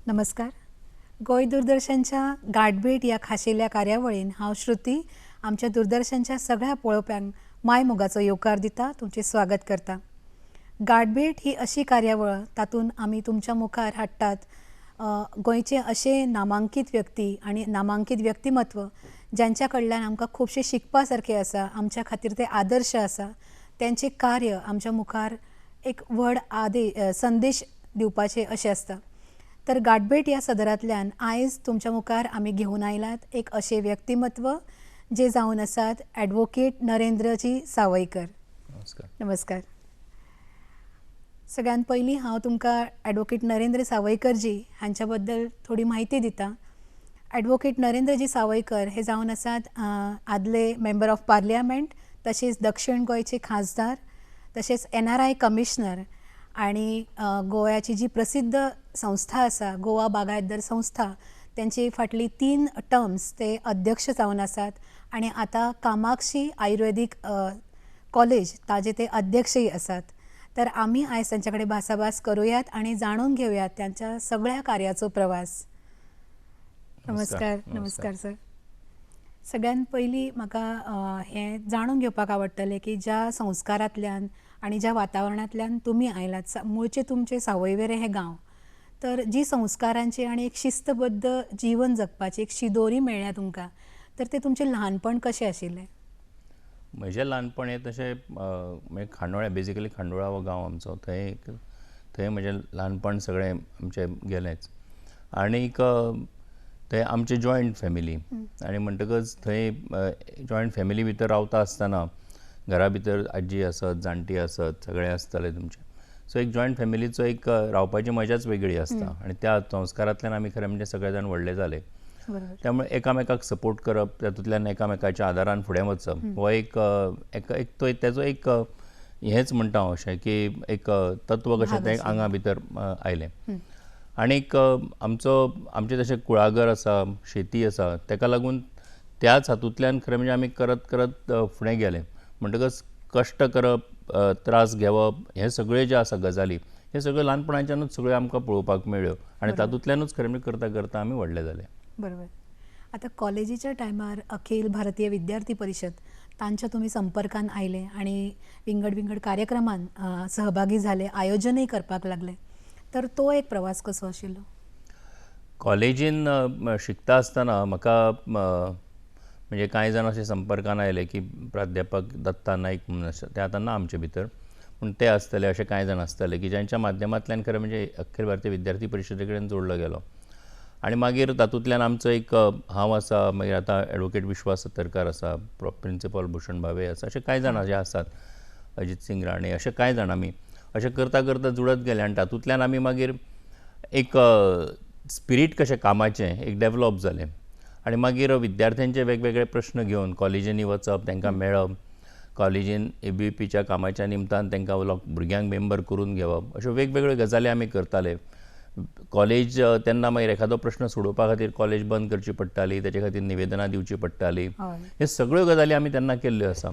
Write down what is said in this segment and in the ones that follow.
नमस्कार. गोय दूरदर्शनच्या गाठभेट या खाशेल्या कार्यावळीन हांव श्रुती आमच्या दूरदर्शनच्या सगळ्या पळोवप्यांक माय मोगाचो येवकार दिता, तुमचे स्वागत करता. गाठभेट ही अशी कार्यावळ तातूंत आमी तुमच्या मुखार हाडटात गोंयचे असे नामांकीत व्यक्ती आणि नामांकीत व्यक्तिमत्व ज्यांच्या कडल्यान आमकां खूबशे शिकपा सारखे आसा, आमच्या खातीर ते आदर्श आसा. त्यांचे कार्य आमच्या मुखार एक व्हड संदेश दिवपाचे अशें आसता. तर गाठभेट या सदरांतल्यान आयज तुमच्या मुखार आमी घेवन आयलात एक असे व्यक्तिमत्व जे जावन आसात ॲडवोकेट नरेंद्रजी सावयकर. नमस्कार. नमस्कार. सगळ्यात पयलीं हांव तुमकां ॲडवोकेट नरेंद्र सावयकरजी हांच्या बद्दल थोडी म्हायती दिता. ॲडवोकेट नरेंद्रजी सावयकर हे जावन आसात आदले मेंबर ऑफ पार्लियामेंट, तशेंच दक्षिण गोंयचे खासदार, तशेंच NRI कमिशनर आणि गोव्याची जी प्रसिद्ध संस्था आसा गोवा बागायतदार संस्था त्यांची फाटली 3 टर्म्स ते अध्यक्ष जावन आसात आणि आता कामाक्षी आयुर्वेदिक कॉलेज ताजे ते अध्यक्षही आसात. तर आम्ही आयज त्यांच्या कडेन भासाभास करूयात आणि जाणून घेऊयात त्यांच्या सगळ्या कार्याचो प्रवास. नमस्कार. नमस्कार सर. सगळ्यात पयलीं म्हाका हें जाणून घेवपाक आवडटलें की ज्या संस्कारांतल्यान आणि ज्या वातावरणांतल्यान तुमी आयलात, मूळचे तुमचे सावयवेरें हें गांव, तर जी संस्कारांची आणि एक शिस्तबद्ध जीवन जगपाची एक शिदोरी मेळ्ळ्या तुमकां, तर ते तुमचें ल्हानपण कशें आशिल्लें? म्हजें ल्हानपण हें तशें खांडोळा, बेजिकली खांडोळा हो गांव आमचो. थंय म्हजें ल्हानपण सगळें आमचें गेलेंच. आनीक थंय आमची जॉयंट फॅमिली आनी म्हणटकच थंय जॉयंट फॅमिली भितर रावता आसतना घरा भितर आजी आसत, जाणटी आसत, सगळे आसताले तुमचे. सो एक जॉयंट फॅमिलीचो एक रावपाची मजाच वेगळी आसता आणि त्या संस्कारांतल्यान आमी खरें म्हणजे सगळे जाण व्हडले जाले. त्यामुळे एकामेकाक सपोर्ट करप, तातूंतल्यान एकामेकाच्या आदारान फुडें वचप हो तेजो एक हेंच म्हणटा हांव अशें की एक तत्व कशें तें आंगा भितर आयलें. आनीक आमचें जशें कुळागर आसा, शेती आसा, ताका लागून त्याच हातूंतल्यान खरें म्हणजे आमी करत करत फुडें गेले. म्हणटकच कश्ट करप, त्रास घेवप, हे सगळे जे आसा गजाली, हे सगळ्यो ल्हानपणाच्यानूच सगळ्यो आमकां पळोवपाक मेळ्ळ्यो आनी तातूंतल्यानूच खरें म्हणजे करता करता आमी व्हडले जाले. बरोबर. आता कॉलेजीच्या टायमार अखिल भारतीय विद्यार्थी परिषद तांच्या तुम्ही संपर्कान आयले आणि विंगड कार्यक्रमान सहभागी झाले, आयोजनही करपाक लागले. तर तो एक प्रवास कसो आशिल्लो? कॉलेजीन शिकता आसतना म्हाका म्हणजे कांय जाण अशे संपर्कान आयले की प्राध्यापक दत्ता नाईक म्हणून आसा, ते आतां ना आमचे भितर, पूण ते आसतले, अशे कांय जाण आसतले की ज्यांच्या माध्यमांतल्यान खरें म्हणजे अखिल भारतीय विद्यार्थी परिशदे कडेन जोडलो गेलो. आनी मागीर तातूंतल्यान आमचो एक हांव आसा, मागीर आतां ॲडवोकेट विश्वास सतरकार आसा, प्रिंसिपल भूषण भावे आसा, अशे कांय जाण जे आसात, अजीत सिंग राणे, अशे कांय जाण आमी अशें करता करता जुळत गेले आनी तातूंतल्यान आमी मागीर एक स्पिरीट कशें कामाचें एक डेवलॉप जालें. आनी मागीर विद्यार्थ्यांचे वेगवेगळे प्रश्न घेवन कॉलेजींनी वचप, तांकां मेळप, कॉलेजीन ABVPच्या कामाच्या निमतान तांकां भुरग्यांक मेंबर करून घेवप, अश्यो वेगवेगळ्यो गजाली आमी करताले. कॉलेज तेन्ना मागीर एखादो प्रश्न सोडोवपा खातीर कॉलेज बंद करची पडटाली, ताचे खातीर निवेदनां दिवची पडटाली. हे सगळ्यो गजाली आमी तेन्ना केल्ल्यो आसा.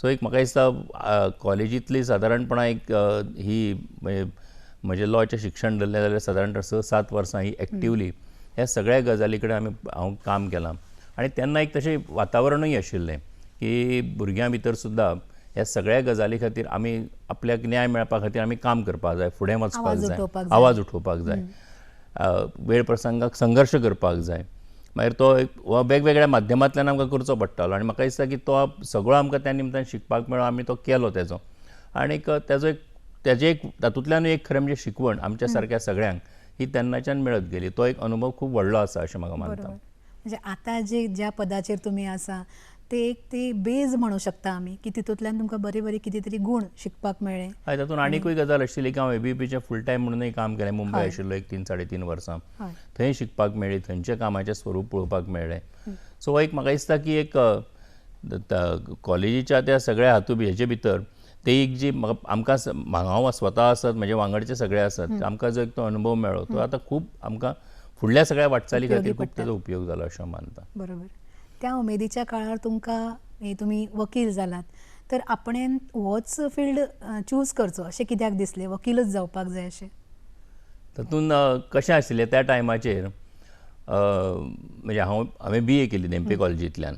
सो एक म्हाका दिसता कॉलेजींतली सादारणपणां एक ही म्हजें लॉचें शिक्षण धरलें जाल्यार सादारणतः 6-7 वर्सां ही एक्टिवली ह्या सगळ्या गजाली कडेन हांव काम केलां. आनी तेन्ना एक तशें वातावरणूय आशिल्लें की भुरग्यां भितर सुद्दां ह्या सगळ्या गजाली खातीर आमी आपल्याक न्याय मेळपा खातीर आमी काम करपाक जाय, फुडें वचपाक जाय, आवाज उठोवपाक जाय, वेळ प्रसंगाक संघर्श करपाक जाय. मागीर तो वेगवेगळ्या माध्यमांतल्यान आमकां करचो पडटालो आनी म्हाका दिसता की तो सगळो आमकां त्या निमतान शिकपाक मेळ्ळो, आमी तो केलो तेजो. आनीक तेजे एक तातूंतल्यानूय एक खरें म्हणजे शिकवण आमच्या सारक्या सगळ्यांक ही तेन्नाच्यान मेळत गेली. तो एक अनुभव खूब व्हडलो आसा अशें म्हाका मानता. म्हणजे आता ज्या पदाचेर तुमी आसा ते बेज म्हणू शकता आमी की तितूंतल्यान तुमकां बरे कितें तरी गूण शिकपाक मेळ्ळे. हय, तातूंत आनीकूय गजाल आशिल्ली की हांव ABVPच्या फूल टायम म्हणूनय काम केलें. मुंबय आशिल्लो एक 3-3.5 वर्सां, थंय शिकपाक मेळ्ळी, थंयचें कामाचें स्वरूप पळोवपाक मेळ्ळें. सो एक म्हाका दिसता की एक कॉलेजीच्या त्या सगळ्या हेचे भितर ते एक जी आमकां हांव स्वता आसत, म्हजे वांगडचे सगळे आसत, आमकां जो एक तो अनुभव मेळ्ळो तो आतां खूब आमकां फुडल्या सगळ्या वाटचाली खातीर खूब तेजो उपयोग जालो अशें मानता. बरोबर. त्या उमेदीच्या काळार तुमकां तुमी वकील जालात, तर आपणेन होच फिल्ड चूज करचो अशें कित्याक दिसलें, वकीलच जावपाक जाय अशें? तातूंत कशें आशिल्लें त्या टायमाचेर म्हणजे हांवें BA केली नेमपे कॉलेजींतल्यान.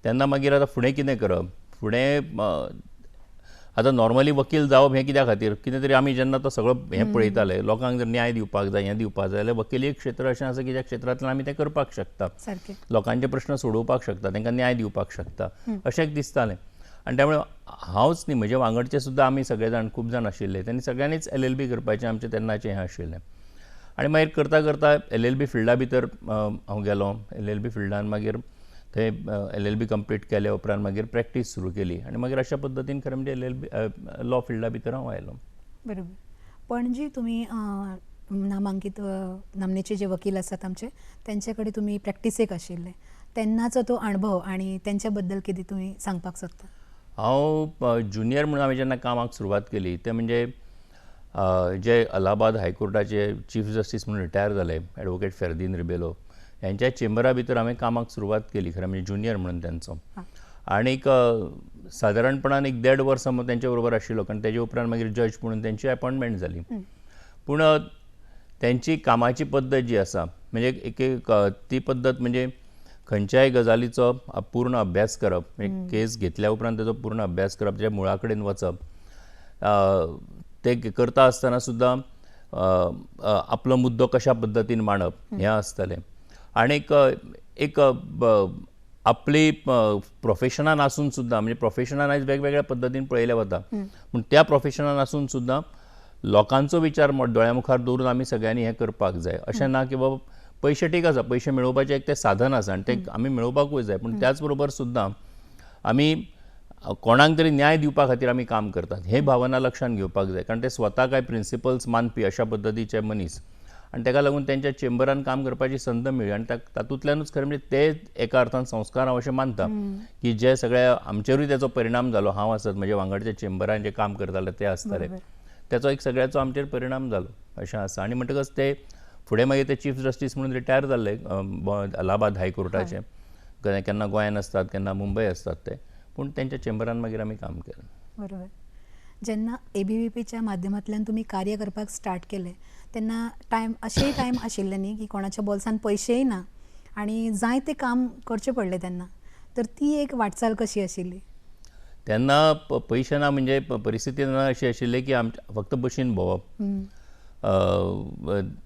तेन्ना मागीर आतां फुडें कितें करप, फुडें आतां नॉर्मली वकील जावप हें कित्या खातीर, कितें तरी आमी जेन्ना तो सगळो हें पळयताले, लोकांक जर न्याय दिवपाक जाय, हें दिवपाक जाय जाल्यार वकिली एक क्षेत्र अशें आसा की ज्या क्षेत्रांतल्यान आमी तें करपाक शकता, सारकें. लोकांचे प्रश्न सोडोवपाक शकता, तांकां न्याय दिवपाक शकता अशें एक दिसतालें. आनी त्यामुळे हांवच न्ही, म्हजे वांगडचे सुद्दां आमी सगळे जाण खूब जाण आशिल्ले, तेणी सगळ्यांनीच LLB करपाचें आमचें तेन्नाचें हें आशिल्लें. आनी मागीर करता करता LLB फिल्डा भितर हांव गेलो. LLB फिल्डान मागीर थंय LLB कंप्लीट केले उपरांत मागीर प्रॅक्टीस सुरू केली आनी मागीर अशा पद्दतीन खरें म्हणजे LLB लॉ फिल्डा भितर हांव आयलो. बरोबर. पण जी तुम्ही नामांकीत नामनेचे जे वकील असतात आमचे, त्यांच्याकडे तुम्ही प्रॅक्टिसेक आशिल्ले, तेन्नाचो तो अणभव आणि त्यांच्या बद्दल कितें तुम्ही सांगपाक सोदता? हांव ज्युनियर म्हणून हांवें जेन्ना कामाक सुरवात केली ते म्हणजे जे अलाहाबाद हायकोर्टाचे चीफ जस्टीस म्हणून रिटायर जाले ॲडवोकेट फेर्दीन रिबेलो, यांच्या चेंबरा भितर हांवें कामाक सुरवात केली खरें म्हणजे ज्युनियर म्हणून त्यांचो. आनीक सादारणपणान 1.5 वर्सां हांव तेंचे बरोबर आशिल्लो, कारण तेजे उपरांत मागीर जज म्हणून तेंची अपॉयंटमेंट जाली. पूण तेंची कामाची पद्दत जी आसा म्हणजे ती पद्दत म्हणजे खंयच्याय गजालीचो पूर्ण अभ्यास करप, म्हणजे केस घेतल्या उपरांत तेजो पूर्ण अभ्यास करप, तेज्या मुळा कडेन वचप, ते करता आसतना सुद्दां आपलो मुद्दो कशा पद्दतीन मांडप हें आसतलें. आनीक एक आपली प्रोफेशनान आसून सुद्दां म्हणजे प्रोफेशनान आयज वेगवेगळ्या पद्दतीन पळयलें वता, पूण त्या प्रोफेशनान आसून सुद्दां लोकांचो विचार दोळ्या मुखार दवरून आमी सगळ्यांनी हें करपाक जाय. अशें ना की बाबा पयशे ठीक आसा, पयशे मेळोवपाचें एक तें साधन आसा आनी तें आमी मेळोवपाकूय जाय, पूण त्याच बरोबर सुद्दां आमी कोणाक तरी न्याय दिवपा खातीर आमी काम करतात हे भावना लक्षांत घेवपाक जाय. कारण ते स्वता काय प्रिंसिपल्स मानपी अशा पद्दतीचे मनीस आनी ताका लागून तेंच्या चेंबरान काम करपाची संद मेळ्ळी आनी तातूंतल्यानूच खरें म्हणजे ते एका अर्थान संस्कार हांव अशें मानता की जे सगळे आमचेरूय तेचो परिणाम जालो. हांव आसत म्हजे वांगडचे चेंबरान जे काम करताले ते आसताले, तेचो एक सगळ्याचो आमचेर परिणाम जालो अशें आसा. आनी म्हणटकच ते फुडें मागीर ते चीफ जस्टीस म्हणून रिटायर जाल्ले अलाहाबाद हायकोर्टाचे. केन्ना गोंयान असतात, केन्ना मुंबय असतात ते, पूण तेंच्या चेंबरान मागीर आमी काम केलें. बरोबर. जेन्ना ABVPच्या माध्यमांतल्यान तुम्ही कार्य करपाक स्टार्ट केलें तेन्ना अशेंय टायम आशिल्ले न्ही की कोणाच्या बोल्सान पयशेय ना आनी जाय तें काम करचें पडलें तेन्ना, तर ती एक वाटचाल कशी आशिल्ली? तेन्ना पयशे ना म्हणजे परिस्थिती अशी आशिल्ली की फक्त बशीन भोंवप.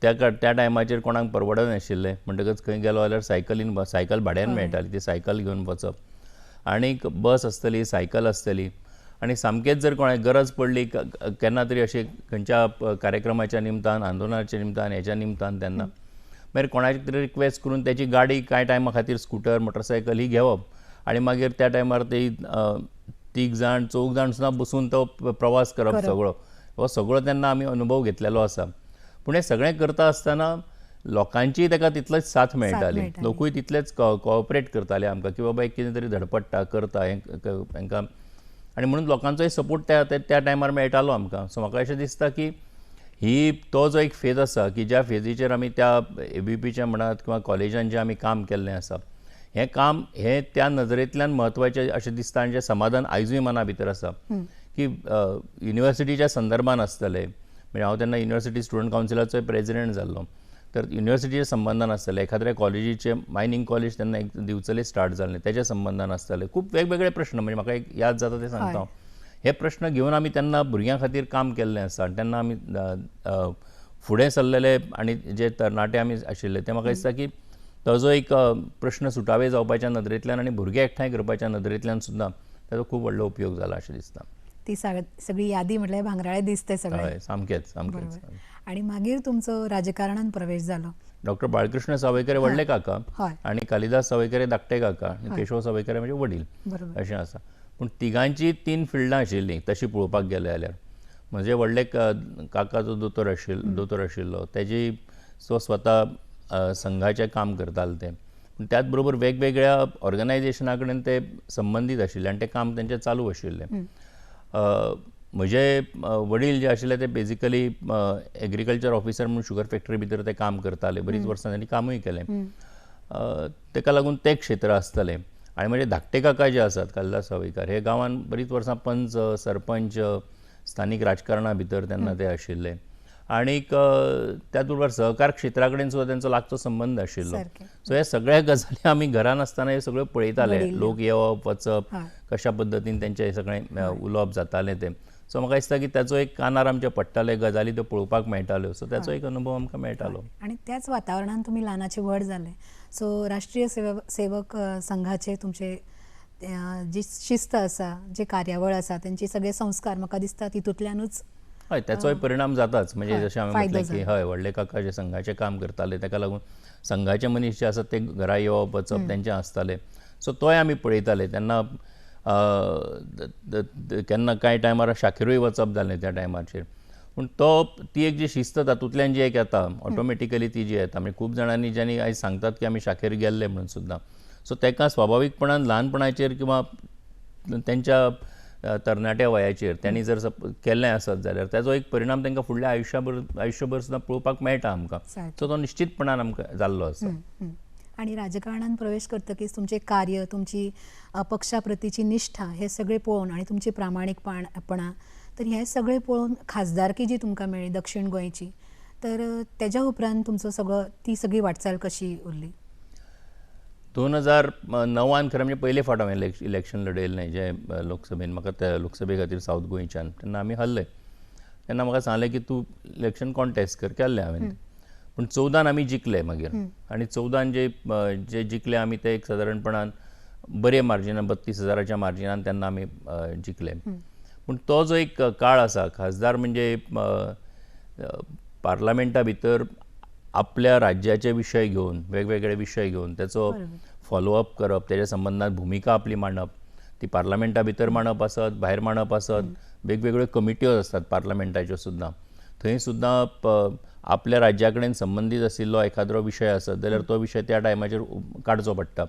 त्या टायमाचेर कोणाक परवडनाशिल्लें, म्हणटकच खंय गेलो जाल्यार सायकल भाड्यान मेळटाली, ती सायकल घेवन वचप. आनीक बस आसतली, सायकल आसतली आनी सामकेंच जर कोणाक गरज पडली केन्ना तरी अशें खंयच्या कार्यक्रमाच्या निमतान, आंदोलनाच्या निमतान, हेच्या निमतान तेन्ना मागीर कोणाची तरी रिक्वेस्ट करून त्याची गाडी कांय टायमा खातीर स्कूटर, मोटरसायकल ही घेवप आनी मागीर त्या टायमार ती 3 जाण 4 जाण सुद्दां बसून तो प्रवास करप सगळो. हो सगळो तेन्ना आमी अनुभव घेतलेलो आसा. पूण हें सगळें करता आसतना लोकांची ताका तितलेच साथ मेळटाली, लोकूय तितलेच कोऑपरेट करताले आमकां की बाबा एक कितें तरी धडपडटा करता हांकां, आनी म्हणून लोकांचोय सपोर्ट त्या टायमार मेळटालो आमकां. सो म्हाका अशें दिसता की तो जो एक फेज आसा की ज्या फेजीचेर आमी त्या ABVPच्या म्हणत किंवा कॉलेजान जें आमी काम केल्लें आसा, हें काम हें त्या नजरेंतल्यान म्हत्वाचें अशें दिसता आनी जें समाधान आयजूय मना भितर आसा की युनिवर्सिटीच्या संदर्भान आसतलें. म्हणजे हांव तेन्ना युनिवर्सिटी स्टुडंट कावन्सिलाचोय प्रेजिडेंट जाल्लो, तर युनिवर्सिटीच्या संबंधान आसतलें, एखाद्या कॉलेजीचे मायनींग कॉलेज तेन्ना एक दिवचलें स्टार्ट जाल्लें तेज्या संबंधान आसतलें. खूब वेगवेगळे प्रश्न म्हणजे म्हाका एक याद जाता ते सांगता हांव. हे प्रश्न घेवन आमी तेन्ना भुरग्यां खातीर काम केल्लें आसा आनी तेन्ना आमी फुडें सरलेले आनी जे तरणाटे आमी आशिल्ले ते म्हाका दिसता की ताजो एक प्रश्न सुटावे जावपाच्या नदरेंतल्यान आनी भुरगे एकठांय करपाच्या नदरेंतल्यान सुद्दां ताजो खूब व्हडलो उपयोग जाला अशें दिसता. ती सगळी यादी म्हटल्यार भांगराळे दिसते सगळे. हय, सामकेंच. आनी मागीर तुमचो राजकारणान प्रवेश जालो. डॉक्टर बाळकृष्ण सावयकर व्हडले काका आनी कालिदास सावयकर धाकटे काका आनी केशव सावयकर म्हजे वडील अशें आसा. पूण तिगांची 3 फिल्डां आशिल्लीं तशी पळोवपाक गेले जाल्यार. म्हजे व्हडले काका जो दोतोर आशिल्लो तेजी स्वता संघाचें काम करताले ते, पूण त्याच बरोबर वेगवेगळ्या ऑर्गनायजेशना कडेन ते संबंदीत आशिल्ले आनी तें काम तेंचें चालू आशिल्लें. म्हजे वडील जे आशिल्ले ते बेजिकली एग्रीकल्चर ऑफिसर म्हणून शुगर फॅक्टरी भितर ते काम करताले, बरीच वर्सां तांणी कामूय केलें. ताका लागून तें क्षेत्र आसतलें. आनी म्हजे धाकटे काका जे आसात कालिदास सावयकर, हे गांवांत बरीच वर्सां पंच, सरपंच, स्थानीक राजकारणा भितर तेन्ना ते आशिल्ले. आनीक त्याच बरोबर सहकार क्षेत्रा कडेन सुद्दां तेंचो लागचो संबंद आशिल्लो. सारकें. सो ह्या सगळ्या गजाली आमी घरान आसतना हे सगळ्यो पळयताले. घडिल्ल्यो. लोक येवप वचप, हय. कशा पद्दतीन तेंचें सगळें उलोवप जातालें तें. सो म्हाका दिसता की ताचो एक कानार आमच्या पडटाले, गजाली त्यो पळोवपाक मेळटाल्यो. सो ताचो एक अनुभव आमकां मेळटालो. आणि त्याच वातावरणात तुम्ही ल्हानाचे व्हड जाले. सो राष्ट्रीय सेवक संघाचे तुमचे जी शिस्त आसा, जे कार्यावळ आसा, त्यांचे सगळे संस्कार म्हाका दिसता तितूंतल्यानूच हय, त्याचोय परिणाम जाताच. म्हणजे हय, जशें हांवें फायदो म्हटलें की जाला. हय, व्हडले काका जे संघाचें काम करताले ताका लागून संघाचे मनीस जे आसात ते घरा येवप वचप तेंचें आसतालें. सो तोय आमी पळयताले. तेन्ना केन्ना कांय टायमार शाखेरूय वचप जालें त्या टायमाचेर. पूण ती एक जी शिस्त तातूंतल्यान जी एक येता, ऑटोमॅटिकली ती जी येता. म्हणजे खूब जाणांनी ज्यांनी आयज सांगतात की आमी शाखेर गेल्ले म्हणून सुद्दां. सो ताका स्वाभावीकपणान ल्हानपणाचेर किंवा तेंच्या तरणाट्या वयाचेर त्यांनी जर केल्लें आसत जाल्यार ताचो एक परिणाम तांकां फुडल्या आयुश्यभर सुद्दां पळोवपाक मेळटा आमकां. सो तो निश्चितपणान आमकां जाल्लो आसा. आणि राजकारणात प्रवेश करतकीच तुमचे कार्य, तुमची पक्षा प्रतीची निष्ठा हे सगळे पळोवन आणि तुमची प्रामाणिकपणा, तर हे सगळे पळोवन खासदारकी जी तुमकां मेळ्ळी दक्षिण गोंयची, तर तेज्या उपरांत तुमचो ती सगळी वाटचाल कशी उरली? 2009 खरें म्हणजे पयले फावट हांवें इलेक्शन लडयल्लें जे लोकसभेन. म्हाका त्या लोकसभे खातीर सावथ गोंयच्यान. तेन्ना आमी हरले. तेन्ना म्हाका सांगलें की तूं इलेक्शन कॉन्टेस्ट कर. केल्लें हांवें. पूण 14 आमी जिखले मागीर. आनी 14 जे जिखले आमी ते एक सादारणपणान बरे मार्जिनान 32,000च्या मार्जिनान तेन्ना आमी जिखले. पूण तो जो एक काळ आसा, खासदार म्हणजे पार्लमेंटा भितर आपल्या राज्याचे विशय घेवन, वेगवेगळे विशय घेवन त्याचो फॉलोअप करप, तेज्या संबंदान भुमिका आपली मांडप. ती पार्लमेंटा भितर मांडप आसत, भायर मांडप आसत, वेगवेगळ्यो कमिट्यो आसतात पार्लमेंटाच्यो सुद्दां. थंय सुद्दां आपल्या राज्या कडेन संबंदीत आशिल्लो एखादो विशय आसत जाल्यार तो विशय त्या टायमाचेर काडचो पडटा.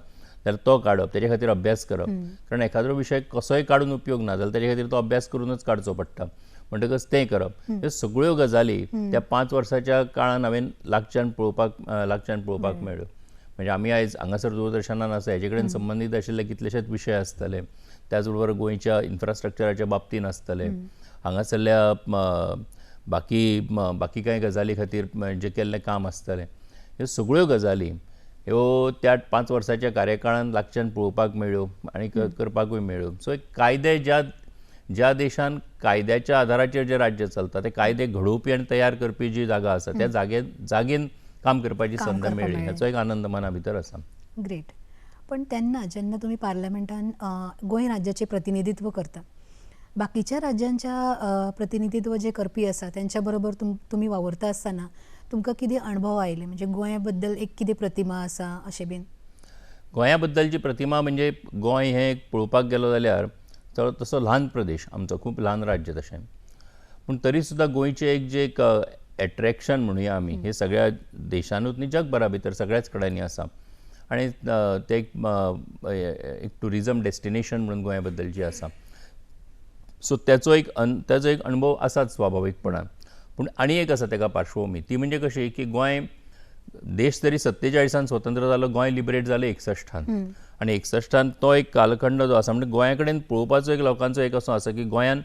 जाल्यार तो काडप, तेजे खातीर अभ्यास करप. कारण एखादो विशय कसोय काडून उपयोग ना, जाल्यार तेजे खातीर तो अभ्यास करूनच काडचो पडटा. म्हणटकच तें करप. ह्यो सगळ्यो गजाली त्या 5 वर्साच्या काळान हांवें लागच्यान पळोवपाक मेळ्ळ्यो. म्हणजे आमी आयज हांगासर दूरदर्शनान आसा, हेजे कडेन संबंदीत आशिल्ले कितलेशेच विशय आसतले. त्याच बरोबर गोंयच्या इन्फ्रास्ट्रक्चराच्या बाबतीन आसतले. हांगासरल्या बाकी कांय गजाली खातीर जे केल्लें काम आसतलें. ह्यो सगळ्यो गजाली ह्यो त्या 5 वर्साच्या कार्यकाळान लागच्यान पळोवपाक मेळ्ळ्यो आनी करपाकूय मेळ्ळ्यो. सो एक कायदे ज्या देशान कायद्याच्या आदाराचेर जे राज्य चलता, ते कायदे घडोवपी आनी तयार करपी जी जागा आसा, त्या जागेन काम करपाची संद मेळ्ळी. हाचो एक आनंद मना भितर आसा. ग्रेट. पण जेन्ना तुम्ही पार्लमेंटान गोंय राज्याचे प्रतिनिधित्व करता, बाकीच्या राज्यांच्या प्रतिनिधित्व जे करपी आसा त्यांच्या बरोबर तुम्ही वावरता आसतना तुमकां कितें अणभव आयले? म्हणजे गोंया बद्दल एक कितें प्रतिमा आसा अशें बीन? गोंया बद्दलची प्रतिमा म्हणजे गोंय हें एक पळोवपाक गेलो जाल्यार तसो ल्हान प्रदेश आमचो, खूब ल्हान राज्य तशें. पूण तरी सुद्दां गोंयचें एक एट्रॅक्शन म्हणुया आमी, हे सगळ्या देशांनूच न्ही, जगभरा भितर सगळ्याच कडेनी आसा. आनी ते एक टुरिजम डेस्टिनेशन म्हणून गोंया बद्दलची आसा. सो ताचो एक अणभव आसाच स्वाभावीकपणान. पूण आनी एक आसा ताका पार्श्वभूमी, ती म्हणजे कशी की गोंय देश तरी 47 स्वतंत्र जालो, गोंय लिबरेट जालें 61. आनी 61 तो एक कालखंड जो आसा, म्हणजे गोंया कडेन पळोवपाचो एक लोकांचो एक असो आसा की गोंयान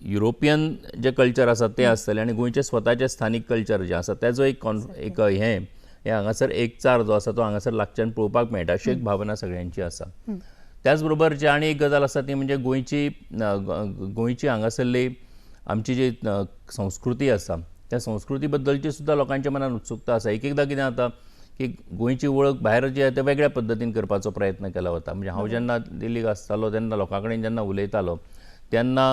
युरोपियन जे कल्चर आसा तें आसतलें आनी गोंयचें स्वताचें स्थानीक कल्चर जें आसा ताचो एक हें हांगासर एकचार जो आसा तो हांगासर लागच्यान पळोवपाक मेळटा, अशी एक भावना सगळ्यांची आसा. त्याच बरोबर जी आनी एक गजाल आसा ती म्हणजे गोंयची हांगासरली आमची जी संस्कृती आसा, त्या संस्कृती बद्दलची सुद्दां लोकांच्या मनान उत्सुकता आसा. एकदां कितें जाता की गोंयची वळख भायर जी आहे ते वेगळ्या पद्दतीन करपाचो प्रयत्न केलो वता. म्हणजे हांव जेन्ना दिल्लीक आसतालो तेन्ना लोकां कडेन जेन्ना उलयतालो तेन्ना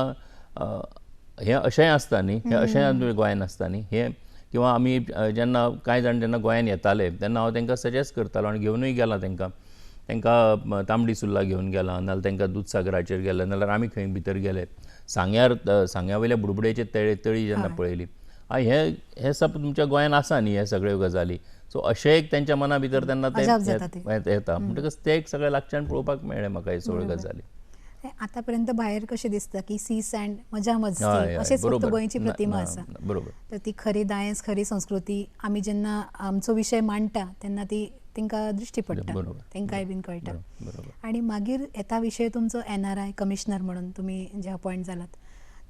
हें अशेंय आसता न्ही, हें अशें गोंयान आसता न्ही, हें किंवा आमी जेन्ना कांय जाण जेन्ना गोंयान येताले तेन्ना हांव तांकां सजेस्ट करतालो आनी घेवनूय गेलां तांकां तांबडी सुर्ला घेवन गेलां, नाजाल्यार तांकां दूदसागराचेर गेले, नाजाल्यार आमी खंय भितर गेले, सांग्यावयल्या बुडबुडेची तळी जेन्ना पळयली, हे सब तुमच्या गोंयान आसा न्ही हे सगळ्यो गजाली. सो अशें एक तेंच्या मना भितर तेन्ना ते येता. म्हणटकच ते एक सगळें लागच्यान पळोवपाक मेळ्ळें म्हाका हे सगळ्यो गजाली. आतापर्यंत भायर कशें दिसता की सी सँड मजा मस्ती अशेंच फक्त गोंयची प्रतिमा आसा. बरोबर. तर ती खरी दायज, खरी संस्कृती आमी जेन्ना आमचो विशय मांडटा तेन्ना ती तांकां दृश्टी पडटा, तांकांय बीन कळटा. आनी मागीर येता विशय तुमचो NRI कमिशनर म्हणून तुमी जे अपॉयंट जालात.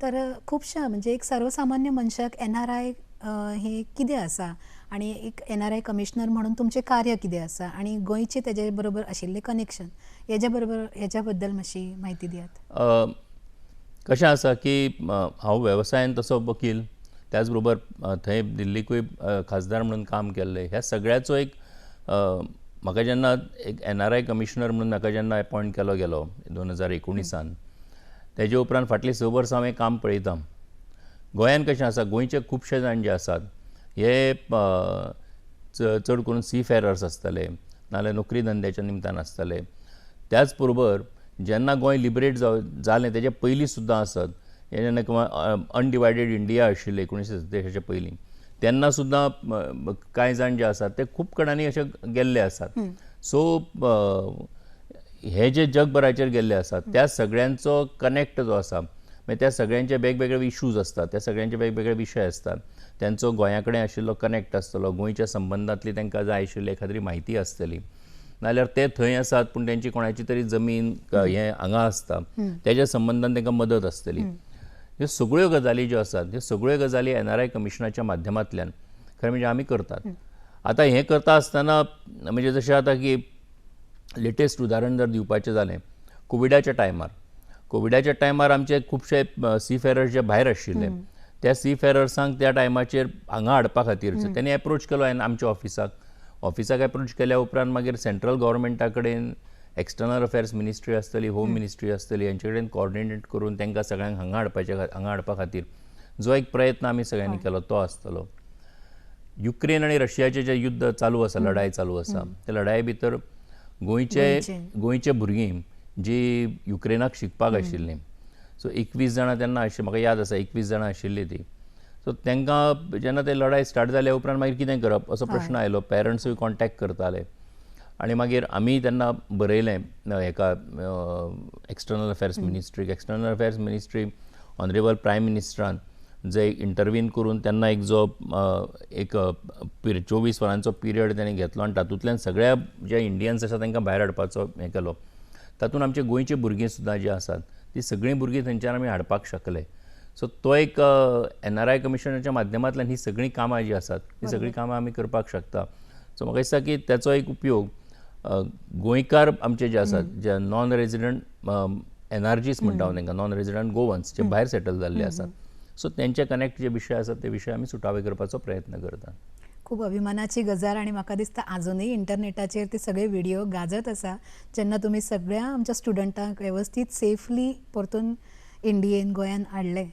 तर खुबशा म्हणजे एक सर्वसामान्य मनशाक NRI हे कितें आसा आनी एक NRI कमिशनर म्हणून तुमचें कार्य कितें आसा आनी गोंयचे तेजे बरोबर आशिल्लें कनेक्शन हेच्या बद्दल मातशी म्हायती दियात. कशें आसा की हांव वेवसायान तसो वकील, त्याच बरोबर थंय दिल्लीकूय खासदार म्हणून काम केल्लें. ह्या सगळ्याचो एक म्हाका जेन्ना एक NRI कमिशनर म्हणून म्हाका जेन्ना अपॉयंट केलो गेलो 2019 तेजे उपरांत फाटलीं 6 वर्सां हांव हें काम पळयतां. गोंयांत कशें आसा, गोंयचे खुबशे जाण जे आसात हे चड करून सी फेरर्स आसतले, नाजाल्यार नोकरी धंद्याच्या निमतान आसतले. त्याच बरोबर जेन्ना गोंय लिबरेट जालें तेजे पयलीं सुद्दां आसत, हे जेन्ना अनडिवायडेड इंडिया आशिल्लें 1947 पयलीं, तेन्ना सुद्दां कांय जाण जे आसात ते खूब कणांनी अशे गेल्ले आसात. सो हे जे जगभराचेर गेल्ले आसात त्या सगळ्यांचो कनेक्ट जो आसा, मागीर त्या सगळ्यांचे वेगवेगळे इश्यूज आसतात, त्या सगळ्यांचे वेगवेगळे विशय आसतात, त्यांचो गोंया कडेन आशिल्लो कनेक्ट आसतलो, गोंयच्या संबंदांतली तांकां जाय आशिल्ली एखादी म्हायती आसतली, नाजाल्यार ते थंय आसात पूण तेंची कोणाची तरी जमीन हें हांगा आसता, तेज्या संबंदान तांकां मदत आसतली. ह्यो सगळ्यो गजाली ज्यो आसात ह्यो सगळ्यो गजाली NRI कमिशनाच्या माध्यमांतल्यान खरें म्हणजे आमी करतात. आतां हें करता आसतना म्हणजे जशें आतां की लेटेस्ट उदाहरण जर दिवपाचें जालें, कोविडाच्या टायमार आमचे खुबशे सी फेरर्स जे भायर आशिल्ले, त्या सी फेरर्सांक त्या टायमाचेर हांगा हाडपा खातीर तेणी एप्रोच केलो आमच्या ऑफिसाक एप्रोच केल्या उपरांत मागीर सेंट्रल गव्हर्मेंटा कडेन एक्सटर्नल अफेर्स मिनिस्ट्री आसतली, होम मिनिस्ट्री आसतली, हांचे कडेन कॉर्डिनेट करून तांकां सगळ्यांक हांगा हाडपा खातीर जो एक प्रयत्न आमी सगळ्यांनी केलो तो आसतलो. युक्रेन आनी रशियाचें जें युद्ध चालू आसा, लढाई चालू आसा, त्या लढाये भितर गोंयचे भुरगीं जी युक्रेनाक शिकपाक आशिल्लीं, सो 21 जाणां तेन्ना म्हाका याद आसा 21 जाणां आशिल्लीं तीं. सो तांकां जेन्ना ते लढाई स्टार्ट जाल्या उपरांत मागीर कितें करप असो प्रश्न आयलो. पेरंट्सूय कॉन्टेक्ट करताले आनी मागीर आमी तेन्ना बरयलें हेका external affairs ministry honourable prime मिनिस्टरान जे इंटरवीन करून तेन्ना एक जो एक 24 वरांचो पिरियड ताणें घेतलो आनी तातूंतल्यान सगळ्या जे इंडियन्स आसा तांकां भायर हाडपाचो हें केलो. तातूंत आमचे गोंयचे भुरगीं सुद्दां जी आसात तीं सगळीं भुरगीं थंयच्यान आमी हाडपाक शकले. सो तो एक NRI कमिशनाच्या माध्यमांतल्यान ही सगळीं कामां जी आसात ती सगळीं कामां आमी करपाक शकता. सो म्हाका दिसता की त्याचो एक उपयोग गोंयकार आमचे जे आसात जे नॉन रेजिडंट NRGs म्हणटा हांव तांकां, नॉन रेजिडंट गोवन्स जे भायर सेटल जाल्ले आसात, सो तेंचे कनेक्ट जे विशय आसात ते विशय आमी सुटावे करपाचो प्रयत्न करतात. खूब अभिमानाची गजाल आनी म्हाका दिसता आजुनूय इंटरनेटाचेर ते सगळे व्हिडिओ गाजत आसा जेन्ना तुमी सगळ्या आमच्या स्टुडंटांक वेवस्थीत सेफली परतून इंडियेन गोंयान हाडले.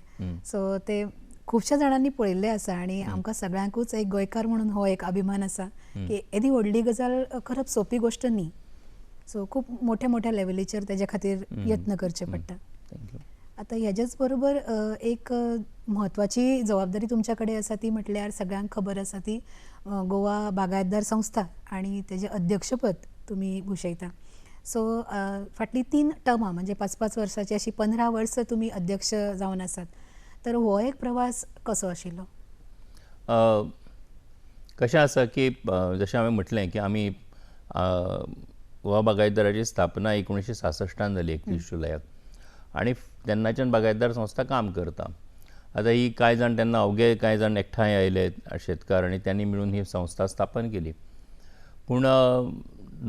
सो ते खुबश्या जाणांनी पळयल्ले आसा आनी आमकां सगळ्यांकूच एक गोंयकार म्हणून हो एक अभिमान आसा की येदी व्हडली गजाल करप सोंपी गोश्ट न्ही. सो खूब मोठ्या लेवलीचेर तेजे खातीर यत्न करचे पडटा. आतां हेजेच बरोबर एक म्हत्वाची जबाबदारी तुमच्या कडेन आसा ती म्हटल्यार सगळ्यांक खबर आसा ती गोवा बागायतदार संस्था आनी तेजें अध्यक्षपद तुमी भुशयता. सो फाटलीं 3 टर्मां म्हणजे 5-5 वर्सांची अशी 15 वर्सां तुमी अध्यक्ष जावन आसात. तर हो एक प्रवास कसो आशिल्लो? कशें आसा की जशें हांवें म्हटलें की आमी गोवा बागायतदाराची स्थापना 1966 जाली 31 जुलयाक आनी तेन्नाच्यान बागायतदार संस्था काम करता. आतां ही कांय जाण तेन्ना अवघे कांय जाण एकठांय आयले शेतकार आनी त्यांनी मिळून ही संस्था स्थापन केली. पूण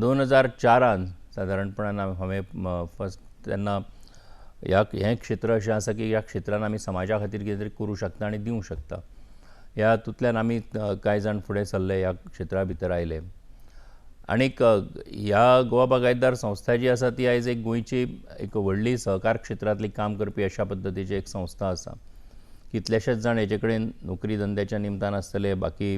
2004 सादारणपणान हांवें फस्ट तेन्ना हें क्षेत्र अशें आसा की ह्या क्षेत्रान आमी समाजा खातीर कितें तरी करूं शकता आनी दिवंक शकता. ह्या हातूंतल्यान आमी कांय जाण फुडें सरले, ह्या क्षेत्रा भितर आयले. आनीक ह्या गोवा बागायतदार संस्था जी आसा ती आयज एक गोंयची एक व्हडली सहकार क्षेत्रांतली काम करपी अशा पद्दतीची एक संस्था आसा. कितलेशेच जाण हेजे कडेन नोकरी धंद्याच्या निमतान आसतले, बाकी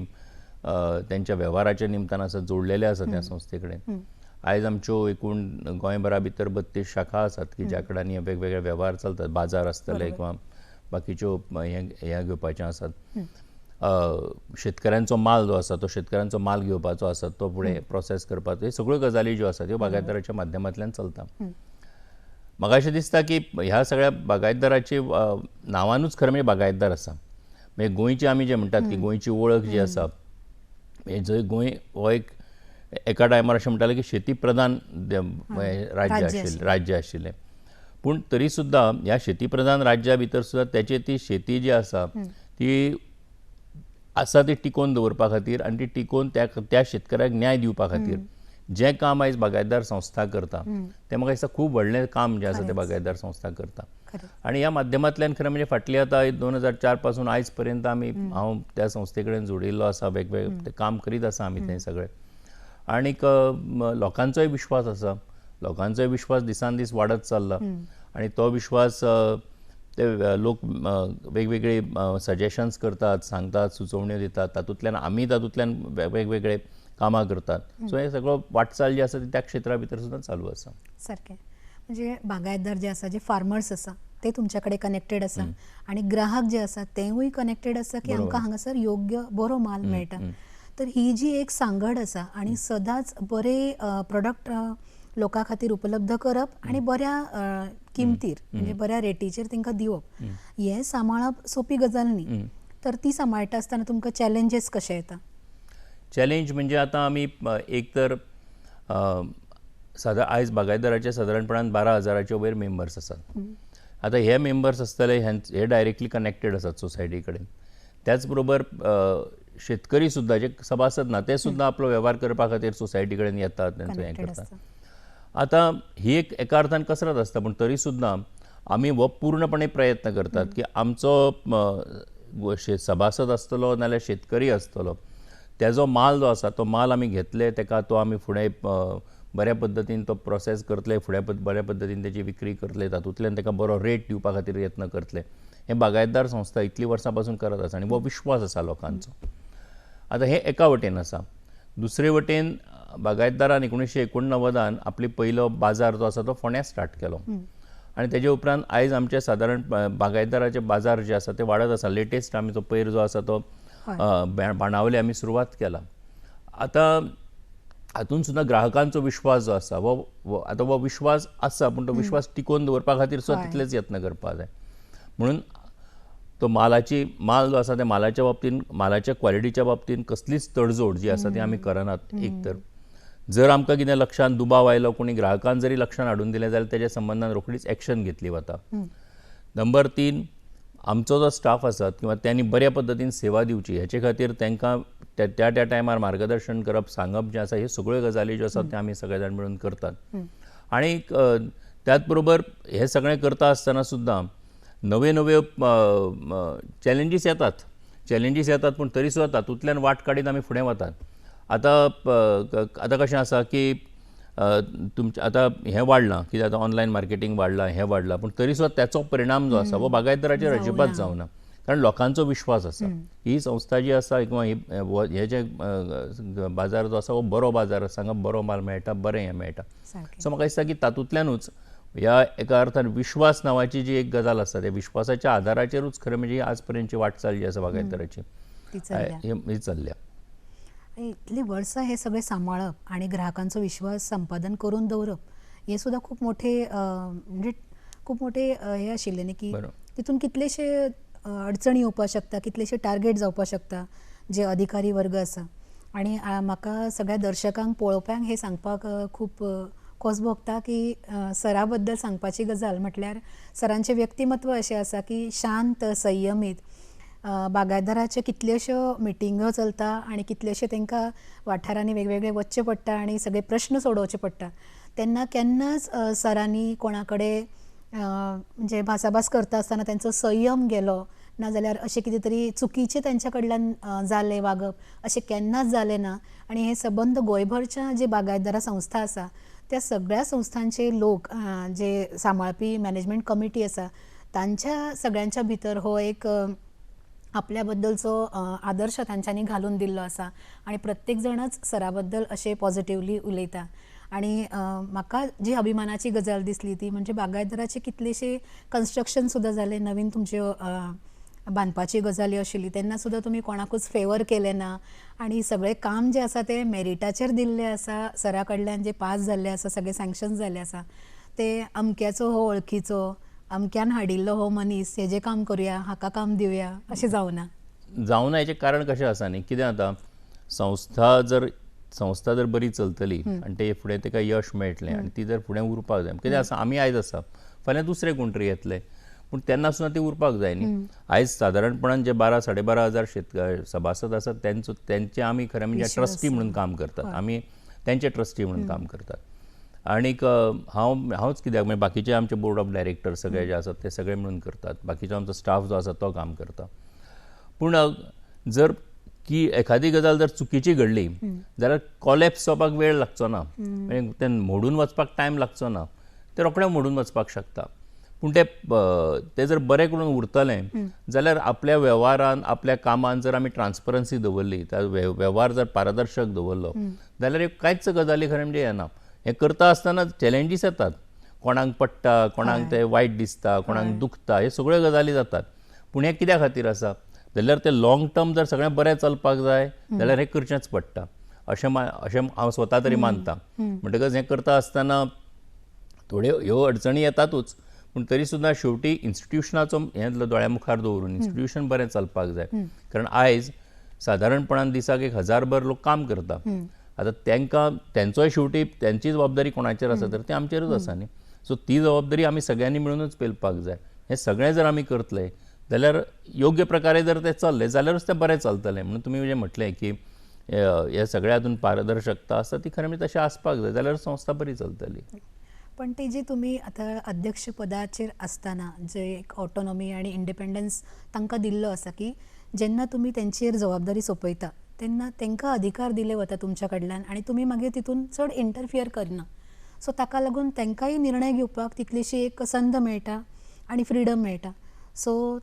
तेंच्या वेव्हाराच्या निमतान आसा, जोडलेले आसात त्या संस्थे कडेन. आयज आमच्यो एकूण गोंयभरा भितर 32 शाखा आसात की ज्या कडेन वेगवेगळे वेव्हार चलतात. बाजार आसतले किंवा बाकीच्यो हें घेवपाचें आसात. शेतकऱ्यांचो माल जो आसा तो शेतकऱ्यांचो माल घेवपाचो आसा तो फुडें प्रोसेस करपाचो, ह्यो सगळ्यो गजाली ज्यो आसात ह्यो बागायतदाराच्या माध्यमांतल्यान चलता. म्हाका अशें दिसता की ह्या सगळ्या बागायतदाराची नांवानूच खरें म्हणजे बागायतदार आसा. म्हणजे गोंयची आमी जें म्हणटात की गोंयची वळख जी आसा, जंय गोंय हो एक एका टायमार अशें म्हणटाले की शेती प्रधान राज्य आशिल्लें. पूण तरी सुद्दां ह्या शेतीप्रधान राज्या भितर सुद्दां त्याची ती शेती जी आसा ती आसा ती टिकोवन दवरपा खातीर आनी ती टिकोवन त्या शेतकऱ्याक न्याय दिवपा खातीर जें काम आयज बागायतदार संस्था करता तें म्हाका दिसता खूब व्हडलें काम जें आसा तें बागायतदार संस्था करता. आनी ह्या माध्यमांतल्यान खरें म्हणजे फाटली आतां 2004 पासून आयज पर्यंत हांव त्या संस्थे कडेन जोडिल्लो आसा, वेगवेगळे काम करीत आसा आमी थंय सगळे. आनीक लोकांचोय विश्वास आसा, लोकांचोय विश्वास दिसान दीस वाडत चल्ला आनी तो विश्वास ते लोक वेगवेगळे सजेशन्स करतात, सांगतात, सुचोवण्यो दितात, तातूंतल्यान वेगवेगळे कामां करतात. सो हे सगळो वाटचाल जी आसा ती त्या क्षेत्रा भितर सुद्दां चालू आसा. सारकें. म्हणजे बागायतदार जे आसा, जे फार्मर्स आसा ते तुमच्या कडेन कनेक्टेड आसा आनी ग्राहक जे आसा तेवूय कनेक्टेड आसा की आमकां हांगासर योग्य बरो माल मेळटा. तर ही जी एक सांगड आसा आनी सदांच बरे प्रोडक्ट लोकां खातीर उपलब्ध करप आनी बऱ्या किमतीर म्हणजे बऱ्या रेटीचेर तांकां दिवप हें सांबाळप सोंपी गजाल न्ही. तर ती सांबाळटा आसतना तुमकां चॅलेंजीस कशे येता? चॅलेंज म्हणजे आतां आमी एक तर आयज बागायतदाराचे सादारणपणान 12,000च्या वयर मेंबर्स आसात. आतां हे मेंबर्स आसतले हे डायरेक्टली कनेक्टेड आसात सोसायटी कडेन. त्याच बरोबर शेतकरी सुद्दां जे सभासद ना ते सुद्दां आपलो वेव्हार करपा खातीर सोसायटी कडेन येतात, तेंचो हें करतात. आतां ही एक एका अर्थान कसरत आसता, पूण तरी सुद्दां आमी हो पूर्णपणे प्रयत्न करतात की आमचो सभासद आसतलो नाल्यार शेतकरी आसतलो तेजो माल जो आसा तो माल आमी घेतले, तेका तो आमी फुडें बऱ्या पद्दतीन तो प्रोसेस करतले, फुडें बऱ्या पद्दतीन तेजी विक्री करतले, तातूंतल्यान तेका बरो रेट दिवपा खातीर यत्न करतले. हें बागायतदार संस्था इतलीं वर्सां पासून करत आसा आनी हो विश्वास आसा लोकांचो. आतां हें एका वटेन आसा. दुसरे वटेन बागायतदारान 1989 आपली पयलो बाजार जो आसा तो फोंड्या स्टार्ट केलो आनी तेजे उपरांत आयज आमचे सादारण बागायतदाराचे बाजार जे आसा ते वाडत आसा. लेटेस्ट आमी तो पयर जो आसा तो बाणावले आमी सुरवात केला. आतां हातूंत सुद्दां ग्राहकांचो विश्वास जो आसा आतां हो विश्वास आसा, पूण तो विश्वास टिकोवन दवरपा खातीर सुद्दां तितलेच यत्न करपा जाय. म्हणून तो माल जो आसा ते मालाच्या बाबतीन, मालाच्या क्वॉलिटीच्या बाबतीन कसलीच तडजोड जी आसा ती आमी करनात. एक तर जर आमकां कितें लक्षांत दुबाव आयलो, कोणी ग्राहकान जरी लक्षांत हाडून दिलें जाल्यार तेज्या संबंदान रोखडीच एक्शन घेतली वता. नंबर 3, आमचो जो स्टाफ आसा किंवा त्यांनी बऱ्या पद्दतीन सेवा दिवची हेचे खातीर तांकां त्या टायमार मार्गदर्शन करप, सांगप जें आसा, ह्यो सगळ्यो गजाली ज्यो आसात त्यो आमी सगळे जाण मेळून करतात. आनी त्याच बरोबर हे सगळें करता आसतना सुद्दां नव्यो चॅलेंजीस येतात, पूण तरी सुद्दां तातूंतल्यान वाट काडीत आमी फुडें वतात. आतां कशें आसा की आतां हें वाडलां, कित्याक आतां ऑनलायन मार्केटींग वाडलां, हें वाडलां, पूण तरी सुद्दां त्याचो परिणाम जो आसा हो बागायतदाराचेर अजिबात जावना. कारण लोकांचो विश्वास आसा. ही संस्था जी आसा किंवा हे जे बाजार जो आसा हो बरो बाजार आसा, हांगा बरो माल मेळटा, बरें हें मेळटा. सो म्हाका दिसता की तातूंतल्यानूच ह्या एका अर्थान विश्वास नांवाची जी एक गजाल आसा त्या विश्वासाच्या आदाराचेरूच खरें म्हणजे आज पर्यंतची वाटचाल जी आसा बागायतदाराची ही चल्ल्या. इतली वर्सां हे सगळें सांबाळप आनी ग्राहकांचो विश्वास संपादन करून दवरप हे सुद्दां खूब मोठे म्हणजे खूब मोठे हे आशिल्ले न्ही की तितून कितलेशे अडचणी येवपाक शकता, कितलेशे टार्गेट जावपाक शकता जे अधिकारी वर्ग आसा. आनी म्हाका सगळ्या दर्शकांक पळोवप्यांक हे सांगपाक खूब खोस भोगता की सरा बद्दल सांगपाची गजाल म्हटल्यार सरांचें व्यक्तिमत्व अशें आसा की शांत, संयमीत. बागायतदाराच्यो कितल्योश्यो मिटिंगो चलता आनी कितलेशे तांकां वाठारांनी वेगवेगळे वचचें पडटा आनी सगळे प्रश्न सोडोवचे पडटा. तेन्ना केन्नाच सरांनी कोणा कडेन म्हणजे भासाभास करता आसतना तांचो संयम गेलो नाजाल्यार अशें कितें तरी चुकीचें तांच्या कडल्यान जालें वागप अशें केन्नाच जालें ना. आनी हे सबंद गोंयभरच्या जे बागायतदारा संस्था आसा त्या सगळ्या संस्थांचे लोक जे सांबाळपी मॅनेजमेंट कमिटी आसा तांच्या सगळ्यांच्या भितर हो एक आपल्या बद्दलचो आदर्श तांच्यांनी घालून दिल्लो आसा आनी प्रत्येक जाणच सरा बद्दल अशें पॉझिटिवली उलयता. आनी म्हाका जी अभिमानाची गजाल दिसली ती म्हणजे बागायतदाराचे कितलेशे कन्स्ट्रक्शन सुद्दां जाले, नवीन तुमच्यो बांदपाची गजाली आशिल्ली तेन्ना सुद्दां तुमी कोणाकूच फेवर केलें ना आनी सगळें काम जें आसा तें मेरिटाचेर दिल्लें आसा. सरा कडल्यान जे पास जाल्लें आसा, सगळें सँक्शन जाल्लें आसा ते अमक्याचो हो वळखीचो, अमक्यान हाडिल्लो हो मनीस, हेजें काम करुया, हाका काम दिवया अशें जावना. हेचें कारण कशें आसा न्ही, कितें आतां संस्था जर संस्था जर बरी चलतली आनी ते फुडें ताका यश मेळटलें आनी ती जर फुडें उरपाक जाय कित्याक आसा आमी आयज आसा फाल्यां दुसरे कोण तरी येतले पूण तेन्ना सुद्दां ती उरपाक जाय न्ही आयज सादारणपणान जे 12-12.5 सभासद आसात त्यांचे आमी खरें म्हणजे ट्रस्टी म्हणून काम करतात आमी त्यांचे ट्रस्टी म्हणून काम करतात आनीक हांवच कित्याक म्हणजे बाकीचे आमचे बोर्ड ऑफ डायरेक्टर सगळे जे आसात ते सगळे म्हणून करतात बाकीचो आमचो स्टाफ जो आसा तो काम करता पूण जर की एखादी गजाल जर चुकीची घडली जाल्यार कॉलेप्स जावपाक वेळ लागचो ना म्हणजे ते मोडून वचपाक टायम लागचो ना ते रोखडें मोडून वचपाक शकता पूण ते जर बरें करून उरतलें जाल्यार आपल्या वेव्हारान आपल्या कामान जर आमी ट्रान्सपरन्सी दवरली वेव्हार जर पारदर्शक दवरलो जाल्यार कांयच गजाली खरें म्हणजे येना हें करता आसतना चॅलेंजीस येतात कोणाक पडटा कोणाक ते वायट दिसता कोणाक दुखता हे सगळ्यो गजाली जातात पूण हें कित्या खातीर आसा जाल्यार ते लाँग टर्म जर सगळें बरें चलपाक जाय जाल्यार हें करचेंच पडटा अशें हांव स्वता तरी मानतां म्हणटकच हें करता आसतना थोड्यो ह्यो अडचणी येतातूच पूण तरी सुद्दां शेवटी इन्स्टिट्यूशनाचो हें दोळ्या मुखार दवरून इन्स्टिट्यूशन बरें चलपाक जाय कारण आयज सादारणपणान दिसाक 1000 भर लोक काम करता आतां तेंचोय शेवटी त्यांची जबाबदारी कोणाचेर आसा तर ती आमचेरूच आसा न्ही सो ती जबाबदारी आमी सगळ्यांनी मेळूनच पेलपाक जाय हें सगळें जर आमी करतले जाल्यार योग्य प्रकारे जर ते चल्ले जाल्यारूच तें बरें चलतलें म्हणून तुमी जें म्हटलें की ह्या सगळ्या हातून पारदर्शकता आसा ती खरें म्हणजे तशें आसपाक जाय जाल्यार संस्था बरी चलतली पण ते जे तुम्ही आता अध्यक्ष पदाचेर असताना जे एक ऑटोनॉमी आणि इंडिपेंडन्स तांकां दिल्लो आसा की जेन्ना तुम्ही त्यांचेर जबाबदारी सोपयता तेन्ना तांकां अधिकार दिले वता तुमच्या कडल्यान आणि तुम्ही मागीर तितून चड इंटरफियर करना सो ताका लागून तांकांय निर्णय घेवपाक तितलीशी एक संद मेळटा आणि फ्रीडम मेळटा सो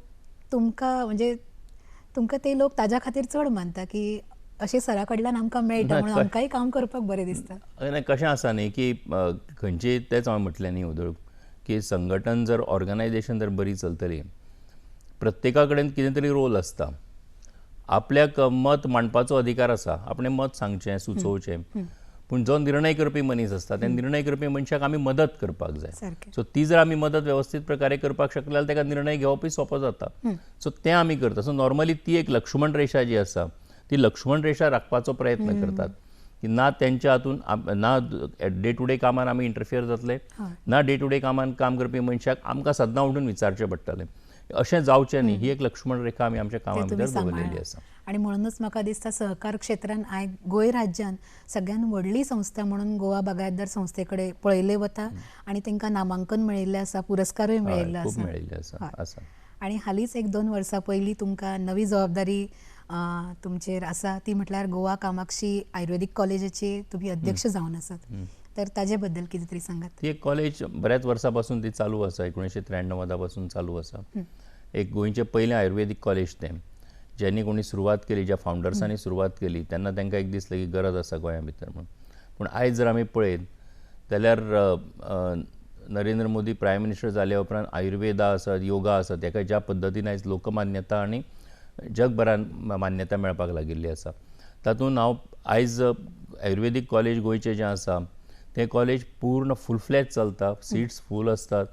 तुमकां ते लोक ताज्या खातीर चड मानता की अशें सरा कडल्यान आमकां मेळटा म्हणून आमकांय काम करपाक बरें दिसता कशें आसा न्ही की खंयची तेच हांवें म्हटलें न्ही उदळ की संघटन जर ऑर्गनायजेशन जर बरी चलतली प्रत्येका कडेन कितें तरी रोल आसता आपल्याक मत मांडपाचो अधिकार आसा आपणें मत सांगचें सुचोवचें पूण जो निर्णय करपी मनीस आसता त्या निर्णय करपी मनशाक आमी मदत करपाक जाय सो ती जर आमी मदत व्यवस्थीत प्रकारे करपाक शकले जाल्यार ताका निर्णय घेवपूय सोंपो जाता सो तें आमी करता सो नॉर्मली ती एक लक्ष्मण रेषा जी आसा ती लक्ष्मण रेषा राखपाचो प्रयत्न करतात की ना त्यांच्या हातून ना डे टू डे कामान आमी इंटरफियर जातले ना डे टू डे कामान काम करपी मनशाक आमकां सदां उठून विचारचें पडटलें अशें जावचें न्ही ही एक लक्ष्मण रेखा आमी आमच्या कामा भितर दवरलेली आसा आणि म्हणूनच म्हाका दिसता सहकार क्षेत्रान आयज गोंय राज्यान सगळ्यान व्हडली संस्था म्हणून गोवा बागायतदार संस्थे कडेन पळयले वता आणि तांकां नामांकन मेळिल्लें आसा पुरस्कारूय मेळिल्ले आसा आणि हालींच 1-2 वर्सां पयलीं तुमकां नवी जबाबदारी तुमचेर आसा ती म्हटल्यार गोवा कामाक्षी आयुर्वेदीक कॉलेजाची तुम्ही अध्यक्ष जावन आसात तर ताजे बद्दल कितें तरी सांगात ती एक कॉलेज बऱ्याच वर्सां पासून ती चालू आसा 1993 पासून चालू आसा एक गोंयचें पयलें आयुर्वेदीक कॉलेज तें ज्यांनी कोणी सुरवात केली ज्या फावंडर्सांनी सुरवात केली तेन्ना तांकां एक दिसलें की गरज आसा गोंया भितर म्हणून पूण आयज जर आमी पळयत जाल्यार नरेंद्र मोदी प्रायम मिनिस्टर जाल्या उपरांत आयुर्वेदा आसत योगा आसत ताका ज्या पद्दतीन आयज लोकमान्यता आनी जगभरान मान्यता मेळपाक लागिल्ली आसा तातूंत हांव आयज आयुर्वेदीक कॉलेज गोंयचें जें आसा तें कॉलेज पूर्ण फूल फ्लॅज चलता सिट्स फूल आसतात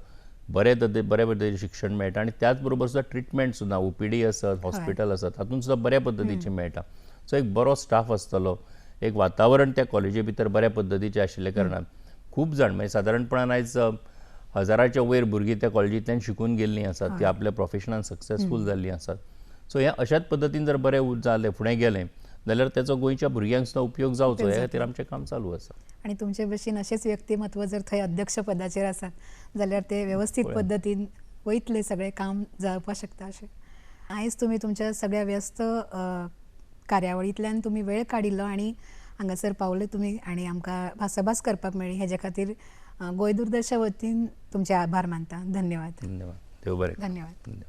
बरे पद्दतीचें शिक्षण मेळटा आनी त्याच बरोबर सुद्दां ट्रिटमेंट सुद्दां OPD आसत हॉस्पिटल आसत हातूंत सुद्दां बऱ्या पद्दतीचें मेळटा सो एक बरो स्टाफ आसतलो एक वातावरण त्या कॉलेजी भितर बऱ्या पद्दतीचें आशिल्ल्या कारणान खूब जाण म्हणजे सादारणपणान आयज 1000च्या वयर भुरगीं त्या कॉलेजींतल्यान शिकून गेल्लीं आसात ती आपल्या प्रोफेशनान सक्सेसफूल जाल्लीं आसात सो हें अशाच पद्दतीन जर बरें जालें फुडें गेलें जाल्यार तेचो गोंयच्या भुरग्यांक सुद्दां उपयोग जावचो ह्या खातीर आमचें काम चालू आसा आणि तुमचे भशेन अशेंच व्यक्तिमत्व जर थंय अध्यक्ष पदाचेर आसात जाल्यार ते व्यवस्थीत पद्दतीन वयतले सगळें काम जावपाक शकता अशें आयज तुमी तुमच्या सगळ्या व्यस्त कार्यावळींतल्यान तुमी वेळ काडिल्लो आणि हांगासर पावले तुमी आणि आमकां भासाभास करपाक मेळ्ळी हेजे खातीर गोंय दूरदर्शना वतीन तुमचे आभार मानता धन्यवाद धन्यवाद देव बरें धन्यवाद